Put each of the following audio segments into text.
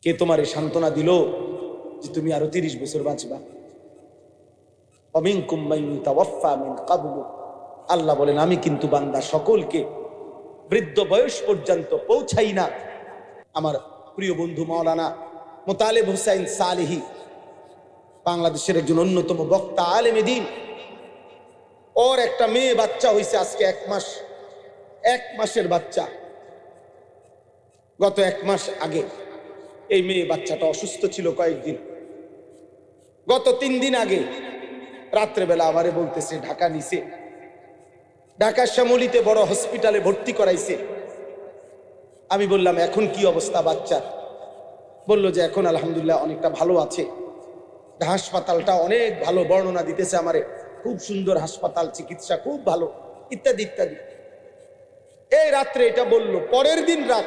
কে তোমার এই সান্ত্বনা দিল যে তুমি আরো 30 বছর বাঁচবা? অমিনকুম মান ইউতাওয়াফা মিন ক্বাবলু, আল্লাহ বলেন আমি কিন্তু বান্দা সকলকে বৃদ্ধ বয়স পর্যন্ত পৌঁছাই না। আমার প্রিয় বন্ধু মাওলানা মোতালেব হুসাইন সালেহী, বাংলাদেশের একজন অন্যতম বক্তা, আলেমে দ্বীন, ওর একটা মেয়ে বাচ্চা হয়েছে আজকে 1 মাস, 1 মাসের বাচ্চা। গত 1 মাস আগে এই মেয়ে বাচ্চাটা অসুস্থ ছিল কয়েকদিন। গত 3 দিন আগে রাত্রেবেলা আমারে বলতেছে ঢাকা নিছে, ঢাকার শ্যামলীতে বড় হসপিটালে ভর্তি করাইছে। আমি বললাম এখন কি অবস্থা বাচ্চার? বললো যে এখন আলহামদুলিল্লাহ অনেকটা ভালো আছে, হাসপাতালটা অনেক ভালো, বর্ণনা দিতেছে আমারে, খুব সুন্দর হাসপাতাল, চিকিৎসা খুব ভালো, ইত্যাদি ইত্যাদি। এই রাত্রে এটা বললো। পরের দিন রাত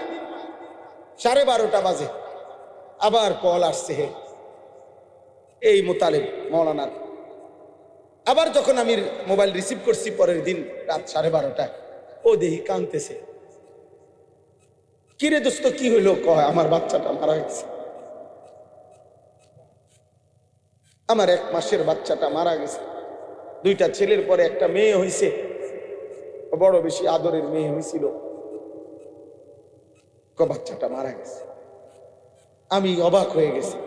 12:30 বাজে আবার কল আসছে হে এই মোতালেব মাওলানার। আবার যখন আমি মোবাইল রিসিভ করছি পরের দিন রাত 12:30টায়, ও দেহি কাঁদতেছে। কিরে দোস্ত কি হইলো? কয় আমার বাচ্চাটা মারা গেছে, আমার 1 মাসের বাচ্চাটা মারা গেছে। 2টা ছেলের পরে একটা মেয়ে হইছে, বড় বেশি আদরের মেয়ে হয়েছিল, বাচ্চাটা মারা গেছে। আমি অবাক হয়ে গেছি।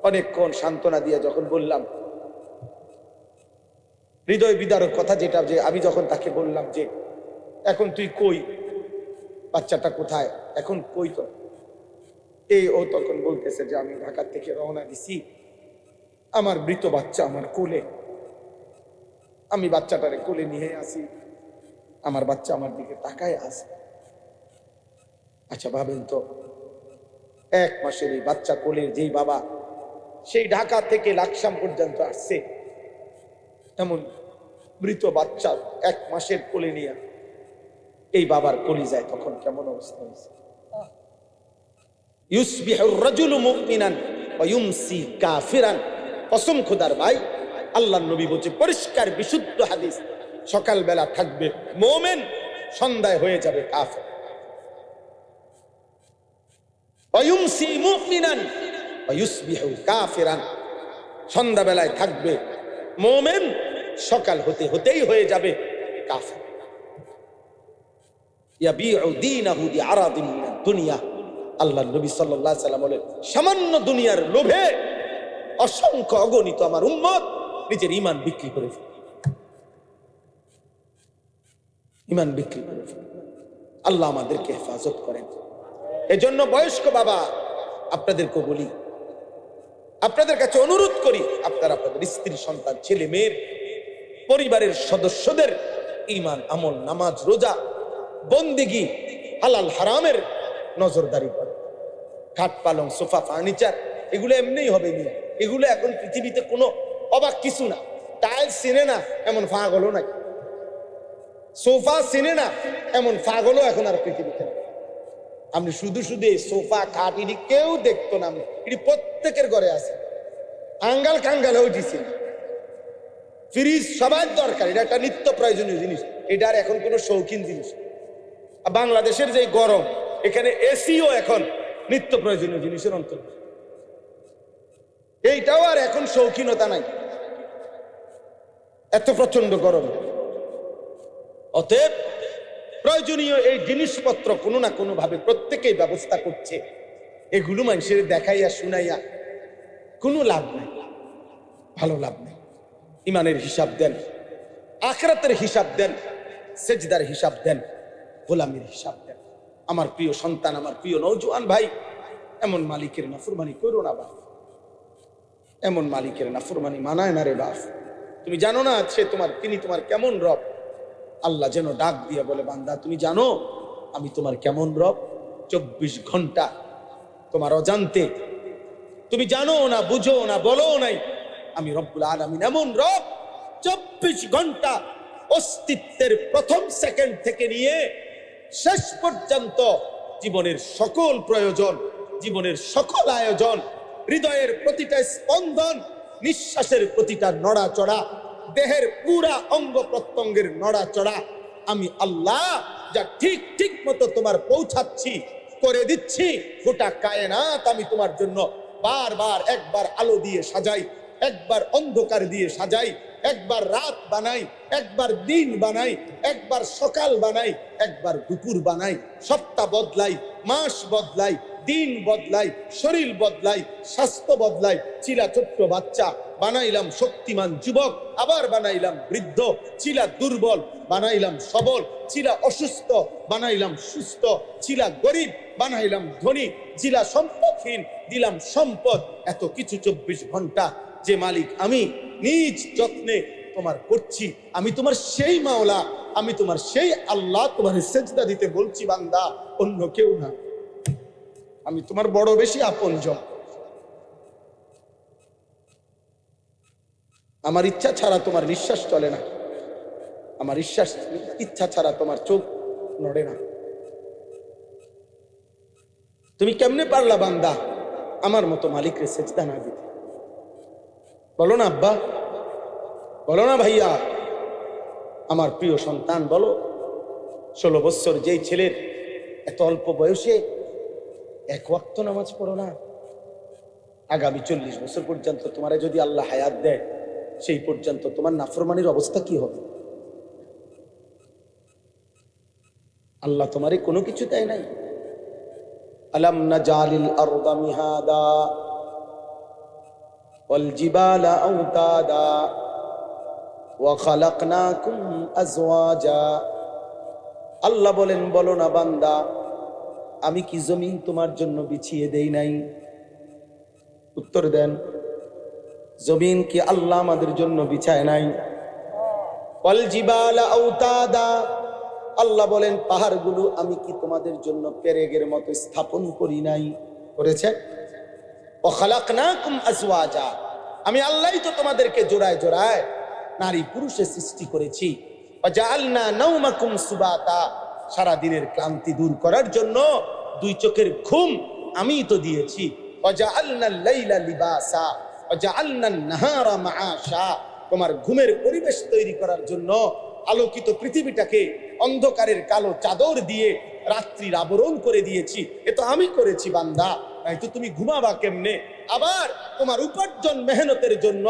অনেকক্ষণ সান্ত্বনা দিয়ে যখন বললাম, হৃদয় বিদারক কথা যেটা, যে আমি যখন তাকে বললাম যে এখন তুই কই, বাচ্চাটা কোথায়, এখন কই তো, ও তখন বলতেছে যে আমি ঢাকা থেকে রওনা দিছি, আমার মৃত বাচ্চা আমার কোলে, আমি বাচ্চাটারে কোলে নিয়ে আসি, আমার বাচ্চা আমার দিকে তাকায় আছে। আচ্ছা ভাবেন তো, 1 মাসের এই বাচ্চা কোলের যেই বাবা, সেই ঢাকা থেকে লাকসাম পর্যন্ত আসছে, এমন মৃত বাচ্চা 1 মাসের কোলে নিয়ে এই বাবার কলিজায় তখন কেমন অবস্থা হয়েছে? ইউসবিহুর রাজুলু মুমিনান ওয়া ইউমসি কাফিরান। কসম খোদার ভাই, আল্লাহর নবী বলছে, পরিষ্কার বিশুদ্ধ হাদিস, সকালবেলা থাকবে মুমিন, সন্ধ্যায় হয়ে যাবে কাফের। ওয়া ইউমসি মুমিনান ওয়া ইউসবিহু কাফিরান, সন্ধ্যাবেলায় থাকবে মুমিন, সকাল হতে হতেই হয়ে যাবে কাফের। ইয়াবিউ দীনাহু বিআরাদিন মিনাদ দুনিয়া, আল্লাহর নবী সাল্লাল্লাহু আলাইহি ওয়াসাল্লাম বলেন, সামান্য দুনিয়ার লোভে অসংখ্য অগণিত আমার উম্মত নিজের ঈমান বিক্রি করে ফেলে, ঈমান বিক্রি করে ফেলে। আল্লাহ আমাদেরকে হেফাজত করেন। এজন্য বয়স্ক বাবা আপনাদেরকে বলি, আপনাদের কাছে অনুরোধ করি, আপনারা আপনাদের স্ত্রী, সন্তান, ছেলে মেয়ের, পরিবারের সদস্যদের ঈমান, আমল, নামাজ, রোজা, বন্দেগী, হালাল হারামের নজরদারি করে। খাট, পালং, সোফা, ফার্নিচার এগুলো এমনিই হবে না, এগুলো এখন পৃথিবীতে কোনো অবাক কিছু না। টাইলস চিনে না এমন পাগলও নাই, সোফা চিনে না এমন পাগলও এখন আর পৃথিবীতে না। আমি শুধু শুধু এই সোফা, খাট এটি কেউ দেখতো না, এটি প্রত্যেকের ঘরে আছে, আঙ্গাল কাঙ্গাল হয়ে দিছি। ফ্রিজ সবার দরকার, এটা একটা নিত্য প্রয়োজনীয় জিনিস, এটা আর এখন কোনো শৌখিন জিনিস। বাংলাদেশের যে গরম, এখানে এসিও এখন নিত্য প্রয়োজনীয় জিনিসের অন্তর্ভুক্ত। এইটাও আর এখন শৌখিনতা নাই, এত প্রচন্ড গরম। অতএব প্রয়োজনীয় এই জিনিসপত্র কোনো না কোনো ভাবে প্রত্যেকেই ব্যবস্থা করছে। এগুলো মানুষের দেখাইয়া শুনাইয়া কোনো লাভ নাই, ভালো লাভ নেই। ইমানের হিসাব দেন, আখিরাতের হিসাব দেন, সেজদার হিসাব দেন, গোলামির হিসাব দেন। আমার প্রিয় সন্তান, আমার প্রিয় নওজোয়ান ভাই, এমন মালিকের নাফরমানি করো না বাপ, এমন মালিকের নাফরমানি মানায় না রে বাপ। তুমি জানো না তিনি তোমার কেমন রব। আল্লাহ যেন ডাক দিয়ে বলে, বান্দা তুমি জানো আমি তোমার কেমন রব? 24 ঘন্টা তোমার অজান্তে, তুমি জানো না, বুঝো না, বলো নাই, আমি রব্বুল আলামিন এমন রব 24 ঘন্টা অস্তিত্বের প্রথম সেকেন্ড থেকে নিয়ে শেষ পর্যন্ত জীবনের সকল প্রয়োজন, জীবনের সকল আয়োজন, হৃদয়ের প্রতিটা স্পন্দন, নিঃশ্বাসের প্রতিটা নড়াচড়া, দেহের পুরা অঙ্গ প্রত্যঙ্গের নড়াচড়া, আমি আল্লাহ যা ঠিক ঠিক মতো তোমার পৌঁছাচ্ছি, করে দিচ্ছি গোটা কায়নাত আমি তোমার জন্য বারবার একবার আলো দিয়ে সাজাই, একবার অন্ধকার দিয়ে সাজাই, একবার রাত বানাই, একবার দিন বানাই, একবার সকাল বানাই, একবার দুপুর বানাই, সপ্তাহ বদলাই, মাস বদলাই, দিন বদলাই, শরীর বদলাই, স্বাস্থ্য বদলাই। ছিলা ছোট্ট বাচ্চা, বানাইলাম শক্তিমান যুবক, আবার বানাইলাম বৃদ্ধ। ছিলা দুর্বল, বানাইলাম সবল। ছিলা অসুস্থ, বানাইলাম সুস্থ। ছিলা গরিব, বানাইলাম ধনী। ছিলা সম্পদহীন, দিলাম সম্পদ। এত কিছু 24 ঘন্টা যে মালিক আমি নিজ যত্নে তোমার করছি। আমি তোমার সেই মাওলা, আমি তোমার সেই আল্লাহ। তোমার সেজদা দিতে বলছি বান্দা, অন্য কেউ না। আমি তোমার বড় বেশি আপনজন। আমার ইচ্ছা ছাড়া তোমার নিঃশ্বাস চলে না, আমার ইচ্ছা ছাড়া তোমার চোখ নড়ে না। তুমি কেমনে পারলা বান্দা আমার মতো মালিকরে সেজদা না দিতে? বলো না আব্বা, বলো না ভাইয়া, আমার প্রিয় সন্তান বলো। 16 বছর যেই ছেলের এত অল্প বয়সে এক ওয়াক্ত নামাজ পড়ো না, আগামী 40 বছর পর্যন্ত তোমারে যদি আল্লাহ হায়াত দেয়, সেই পর্যন্ত তোমার নাফরমানির অবস্থা কি হবে? আল্লাহ তোমারে কোনো কিছু দেয় নাই। আলাম নাজালিল আরদা মিহাদা ওয়াল জিবালা আওতাদা ওয়া খালাকনাকুম আজওয়াজা। আল্লাহ বলেন, বলো না বান্দা, আমি কি জমিন তোমার জন্য বিছিয়ে দেই নাই? উত্তর দেন, জমিন কি আল্লাহ আমাদের জন্য বিছায় নাই? ওয়াল জিবালা আওতাদা, আল্লাহ বলেন পাহাড়গুলো আমি কি তোমাদের জন্য পেরেগের মতো স্থাপন করি নাই? করেছে। ওয়া খালাকনাকুম আজওয়াজা, আমি আল্লাহই তো তোমাদেরকে জোড়ায় জোড়ায় নারী পুরুষে সৃষ্টি করেছি। ওয়া জাআলনা নাওমাকুম সুবাতা, সারা দিনের ক্লান্তি দূর করার জন্য 2 চোখের ঘুম আমি তো দিয়েছি। ওয়া জাআলনাল লাইলা লিবাসা ওয়া জাআলনান নাহারা মাআশা, তোমার ঘুমের পরিবেশ তৈরি করার জন্য আলোকিত পৃথিবীটাকে অন্ধকারের কালো চাদর দিয়ে রাত্রির আবরণ করে দিয়েছি। এ তো আমি করেছি বান্দা, তাই তো তুমি ঘুমাবা কেমনে? আবার তোমার উপার্জন মেহনতের জন্য,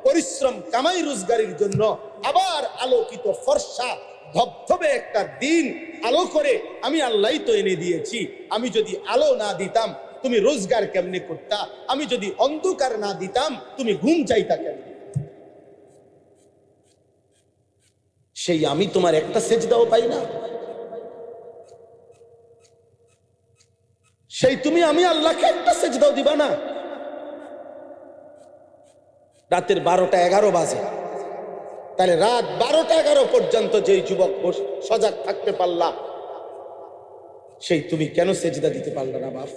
পরিশ্রম কামাই রোজগারের জন্য আবার আলোকিত ফর্সা ধবধবে একটা দিন আলো করে আমি আল্লাহই তো এনে দিয়েছি। আমি যদি আলো না দিতাম তুমি রোজগার কেমনে করতা? আমি যদি অন্ধকার না দিতাম তুমি ঘুম চাইতা কেমনে? সেই আমি তোমার একটা সেজদাও পাই না। সেই তুমি আমি আল্লাহকে একটা সেজদাও দিবা না। রাতের 12টা 11 বাজে, তাহলে রাত 12টা 11 পর্যন্ত যেই যুবক সজাগ থাকতে পারলা, সেই তুমি কেন সেজদা দিতে পারলা না বাপ?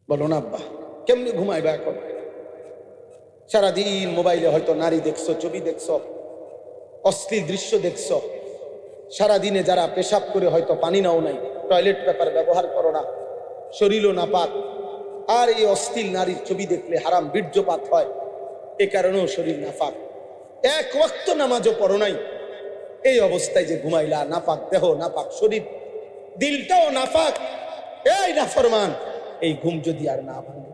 বলো না আব্বা, কেমনি ঘুমাইবা এখন? সারাদিন মোবাইলে হয়তো নারী দেখছো, ছবি দেখছো, অশ্লীল দৃশ্য দেখছো। সারাদিনে যারা পেশাব করে হয়তো পানি নাও নাই, টয়লেট পেপার ব্যবহার করো না, শরীরও নাপাক, আর এই অশ্লীল নারীর ছবি দেখলে হারাম বীর্যপাত হয়, এ কারণেও শরীর নাপাক। এক ওয়াক্ত নামাজও পড়ো নাই, এই অবস্থায় যে ঘুমাইলা, নাপাক দেহ, নাপাক শরীর, দিলটাও নাপাক, এই নাফরমান, এই ঘুম যদি আর না ভাঙে,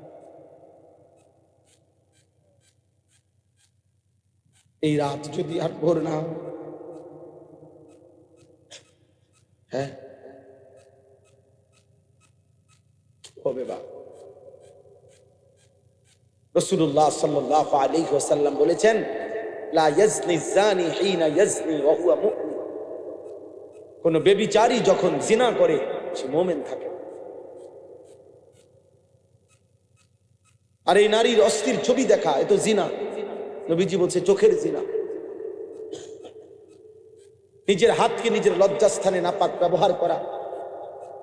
এই রাত যদি আর ভোর না হ্যাঁ হবে বা? রাসূলুল্লাহ সাল্লাল্লাহু আলাইহি ওয়াসাল্লাম বলেছেন, লা ইয়াজনি যানি হিনা ইয়াজনি ওয়া হুয়া মুমিন। কোন ব্যভিচারী যখন জিনা করে সে মুমিন থাকে। আর এই নারীর অস্থির ছবি দেখা, এ তো জিনা। নবীজি বলছে চোখের জিনা। নিজের হাতকে নিজের লজ্জাস্থানে নাপাক ব্যবহার করা,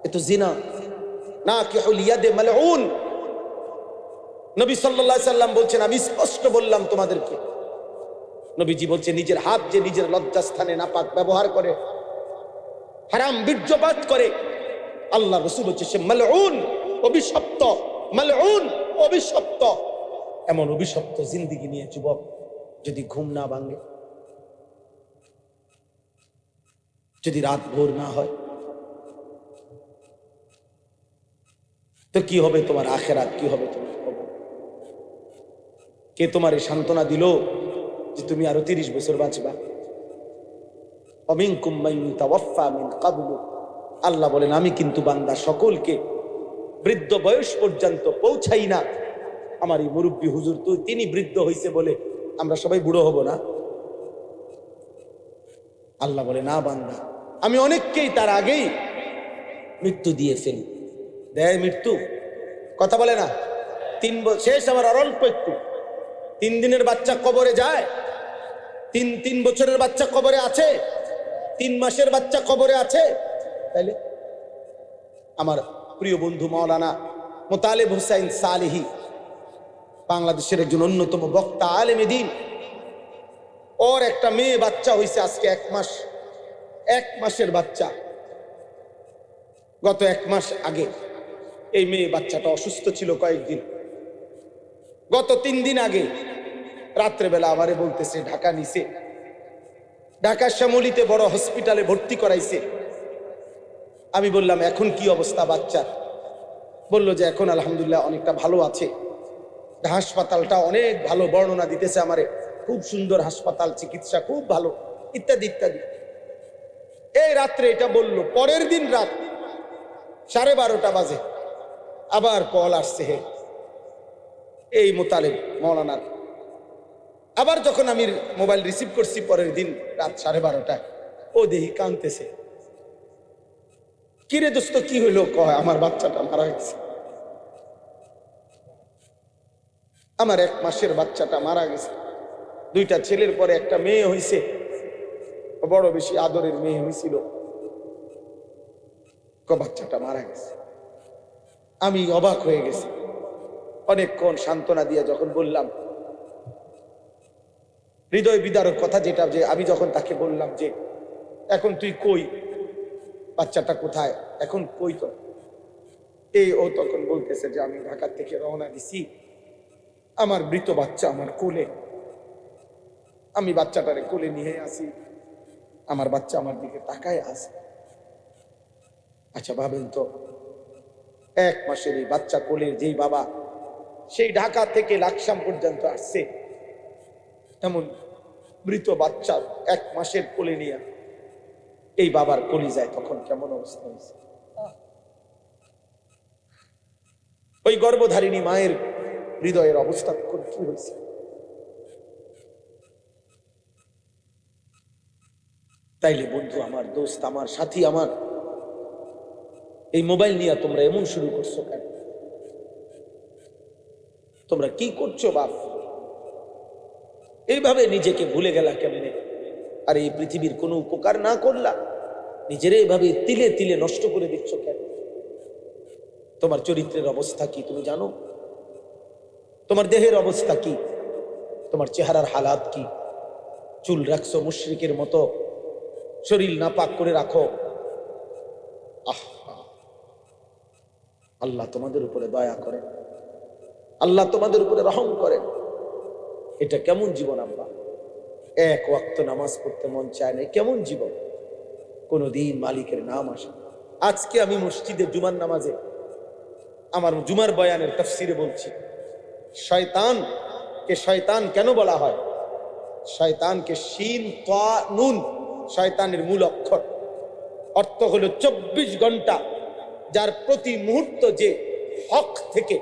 এ তো জিনা। নাকিহুল ইয়াদে মালউন। নবী সাল্লাল্লাহু আলাইহি সাল্লাম বলছেন, আমি স্পষ্ট বললাম তোমাদেরকে। নবীজি বলছে নিজের হাত যে নিজের লজ্জাস্থানে নাপাক ব্যবহার করে, হারাম বীর্যপাত করে, আল্লাহ রাসূল হচ্ছে সে মালউন, অভিশপ্ত। মালউন, অভিশপ্ত। এমন অভিশপ্ত জিন্দেগি নিয়ে যুবক যদি ঘুম না ভাঙে, যদি রাত ভোর না হয়, তো কি হবে তোমার আখেরাত, কি হবে তোমার কবর? কে তোমার এই সান্ত্বনা দিল যে তুমি আরো 30 বছর বাঁচবা? অমিনকুম মান ইউতাওয়াফা মিন ক্বাবলু, আল্লাহ বলেন আমি কিন্তু বান্দা সকলকে বৃদ্ধ বয়স পর্যন্ত পৌঁছাই না। আমার এই মুরব্বী হুজুর তো তিনি বৃদ্ধ হইছে বলে আমরা সবাই বুড়ো হব না? আল্লাহ বলে না বান্দা, আমি অনেককেই তার আগেই মৃত্যু দিয়ে ফেলি। দেয় মৃত্যু, কথা বলে না? 3 বছর শেষ আমার আর অল্প একটু। 3 দিনের বাচ্চা কবরে যায়, 3 বছরের বাচ্চা কবরে আছে, 3 মাসের বাচ্চা কবরে আছে। তাইলে আমার প্রিয় বন্ধু মাওলানা মোতালেব হুসাইন সালেহি, বাংলাদেশের একজন অন্যতম বক্তা, আলেমে দ্বীন, ওর একটা মেয়ে বাচ্চা হয়েছে আজকে 1 মাস, 1 মাসের বাচ্চা। গত 1 মাস আগে এই মেয়ে বাচ্চাটা অসুস্থ ছিল কয়েকদিন। গত 3 দিন আগে রাত্রেবেলা আমারে বলতেছে ঢাকা নিছে, ঢাকার শ্যামলীতে বড় হসপিটালে ভর্তি করাইছে। আমি বললাম এখন কি অবস্থা বাচ্চার? বলল যে এখন আলহামদুলিল্লাহ অনেকটা ভালো আছে, হাসপাতালটা অনেক ভালো, বর্ণনা দিতেছে আমারে, খুব সুন্দর হাসপাতাল, চিকিৎসা খুব ভালো, ইত্যাদি ইত্যাদি। এই রাত্রে এটা বলল। পরের দিন রাত 12:30 বাজে আবার কল আসছে হে এই মোতালেব মৌলানার। আবার যখন আমি মোবাইল রিসিভ করছি পরের দিন রাত 12:30টায়, ও দেখি কাঁদতেছে। কিরে দোস্ত কি হইলো? কয় আমার বাচ্চাটা মারা গেছে, আমার 1 মাসের বাচ্চাটা মারা গেছে। 2টা ছেলের পরে একটা মেয়ে হইছে, বড় বেশি আদরের মেয়ে হয়েছিল, বাচ্চাটা মারা গেছে। আমি অবাক হয়ে গেছি। অনেকক্ষণ সান্ত্বনা দিয়ে যখন বললাম, হৃদয় বিদারক কথা যেটা, যে আমি যখন তাকে বললাম যে এখন তুই কই, বাচ্চাটা কোথায়, এখন কই তো, ও তখন বলতেছে যে আমি ঢাকা থেকে রওনা দিছি, আমার মৃত বাচ্চা আমার কোলে, আমি বাচ্চাটারে কোলে নিয়ে আসি, আমার বাচ্চা আমার দিকে তাকায় আছে। আচ্ছা ভাবেন তো, 1 মাসের এই বাচ্চা কোলের যেই বাবা সেই ঢাকা থেকে লাকসাম পর্যন্ত আসছে, এমন মৃত বাচ্চা 1 মাসের কোলে নিয়ে এই বাবার কলিজায় তখন কেমন অবস্থা হয়েছে? ওই গর্ভধারিণী মায়ের হৃদয়ের অবস্থা তখন কি হয়েছে? তাইলে বন্ধু আমার, দোস্ত আমার, সাথী আমার, এই মোবাইল নিয়ে তোমরা এমন শুরু করছো কেন? তোমরা কি করছো বাপ? এইভাবে নিজেকে ভুলে গেলা কেমনে? আর এই পৃথিবীর কোনো উপকার না করলা, নিজের এইভাবে তিলে তিলে নষ্ট করে দিচ্ছ কেন? তোমার চরিত্রের অবস্থা কি তুমি জানো? তোমার দেহের অবস্থা কি? তোমার চেহারার হালাত কি? চুল রাখছো মুশরিকের মতো, শরীর নাপাক করে রাখো। আল্লাহ তোমাদের উপরে দয়া করেন, আল্লাহ তোমাদের উপরে রহম করেন। এটা কেমন জীবন আব্বা? 1 ওয়াক্ত নামাজ পড়তে মন চায় না, কেমন জীবন? কোনদিন মালিকের নাম আসে। আজকে আমি মসজিদে জুমার নামাজে আমার জুমার বয়ানের তাফসিরে বলছি, শয়তানকে শয়তান কেন বলা হয়? শয়তানকে শিন তা নুন, শয়তানের মূল অক্ষর, অর্থ হলো 24 ঘন্টা যার প্রতি মুহূর্ত যে হক থেকে,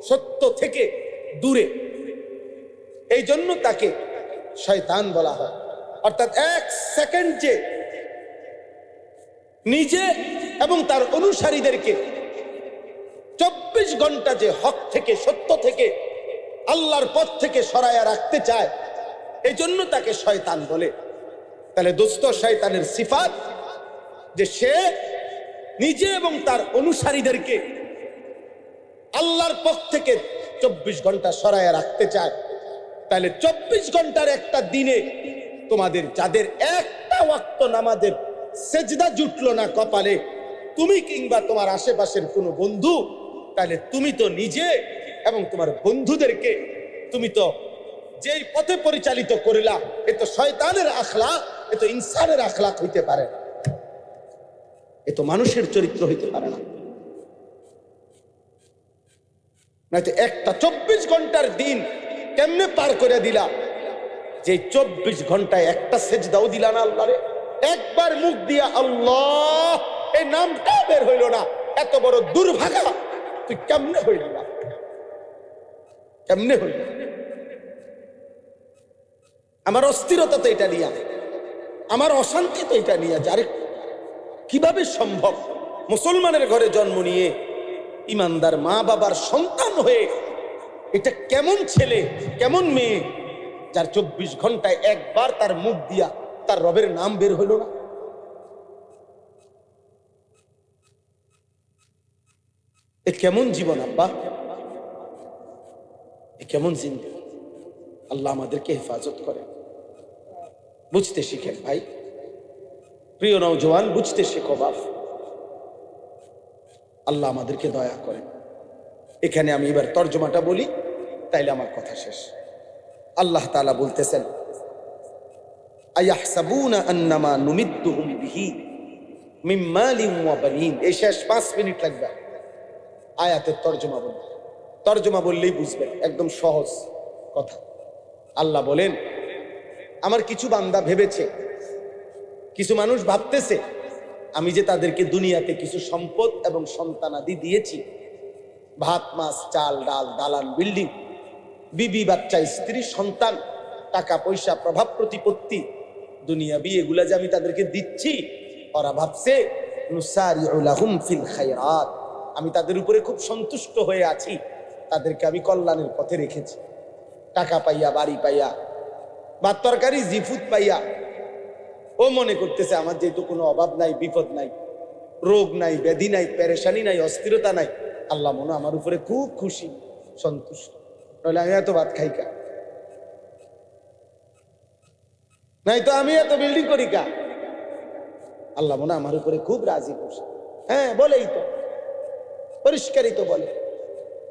সত্য থেকে দূরে, এই জন্য তাকে শয়তান বলা হয়। অর্থাৎ 1 সেকেন্ড যে নিজে এবং তার অনুসারীদেরকে 24 ঘন্টা যে হক থেকে, সত্য থেকে, আল্লাহর পথ থেকে সরায়া রাখতে চায়, এই জন্য তাকে শয়তান বলে। তাহলে দোস্ত, শয়তানের সিফাত যে সে নিজে এবং তার অনুসারীদেরকে আল্লাহর পথ থেকে 24 ঘন্টা সরায়া রাখতে চায়। তাহলে 24 ঘন্টার একটা দিনে তোমাদের যাদের একটা ওয়াক্ত নামাজের সেজদা জুটলো না কপালে, তুমি কিংবা তোমার আশেপাশের কোনো বন্ধু, তাহলে তুমি তো নিজে এবং তোমার বন্ধুদেরকে তুমি তো যেই পথে পরিচালিত করিলা, এ তো শয়তানের আখলাক, এ তো ইনসানের আখলাক হইতে পারে না, এ তো মানুষের চরিত্র হইতে পারে না। নয়তো একটা 24 ঘন্টার দিন কেমনে পার করে দিলা, যে 24 ঘন্টায় একটা সেজদাও দিলা না আল্লাহরে? একবার মুখ দিয়া আল্লাহ এই নামটা বের হইল না, এত বড় দুর্ভাগা তুই কেমনে হইল না? কেমনে হইল? আমার অস্থিরতা তো এটা নিয়ে, আমার অশান্তি তো এটা নিয়ে, যারে কিভাবে সম্ভব মুসলমানের ঘরে জন্ম নিয়ে ইমানদার মা বাবার সন্তান হয়ে, এটা কেমন ছেলে কেমন মেয়ে যার 24 ঘন্টায় একবার তার মুখ দিয়া তার রবের নাম বের হইল না? এ কেমন জীবন আব্বা, এ কেমন জিন্দেগি? আল্লাহ আমাদেরকে হেফাজত করে। বুঝতে শিখেন ভাই, প্রিয় নওজওয়ান, বুঝতে শেখো বাপ। আল্লাহ আমাদেরকে দয়া করে। এখানে আমি এবার তর্জমাটা বলি, তাইলে আমার কথা শেষ। আল্লাহ তাআলা বলতেছেন, আয়াহসাবুনা আন্নামা নুমিদ্দুহুম বিহি মিন মালিন ওয়া বানিন। এই শেষ 5 মিনিট লাগবে আয়াতের তর্জমা বলতে। তর্জমা বললেই বুঝবেন, একদম সহজ কথা। আল্লাহ বলেন, আমার কিছু বান্দা ভেবেছে, কিছু মানুষ ভাবতেছে আমি যে তাদেরকে দুনিয়াতে কিছু সম্পদ এবং সন্তানাদি দিয়েছি, ভাত মাছ চাল ডাল দালান বিল্ডিং, বিবি বাচ্চা স্ত্রী সন্তান, টাকা পয়সা প্রভাব প্রতিপত্তি দুনিয়াবি, এগুলা যে আমি তাদেরকে দিচ্ছি, ওরা ভাবছে নুসারিউ লাহুম ফিল খায়রাত, আমি তাদের উপরে খুব সন্তুষ্ট হয়ে আছি, তাদেরকে আমি কল্যাণের পথে রেখেছি। টাকা পাইয়া, বাড়ি পাইয়া, ভাত তরকারি জিফুত পাইয়া ও মনে করতেছে আমার যেহেতু কোনো অভাব নাই, বিপদ নাই, রোগ নাই, ব্যাধি নাই, পেরেশানি নাই, অস্থিরতা নাই, আল্লাহ মনে আমার উপরে খুব খুশি, সন্তুষ্ট, নইলে আমি এত ভাত খাই কা, নাই তো আমি এত বিল্ডিং করি কা। আল্লাহ মনে আমার উপরে খুব রাজি খুশি। হ্যাঁ বলেই তো, পরিষ্কারই তো বলে।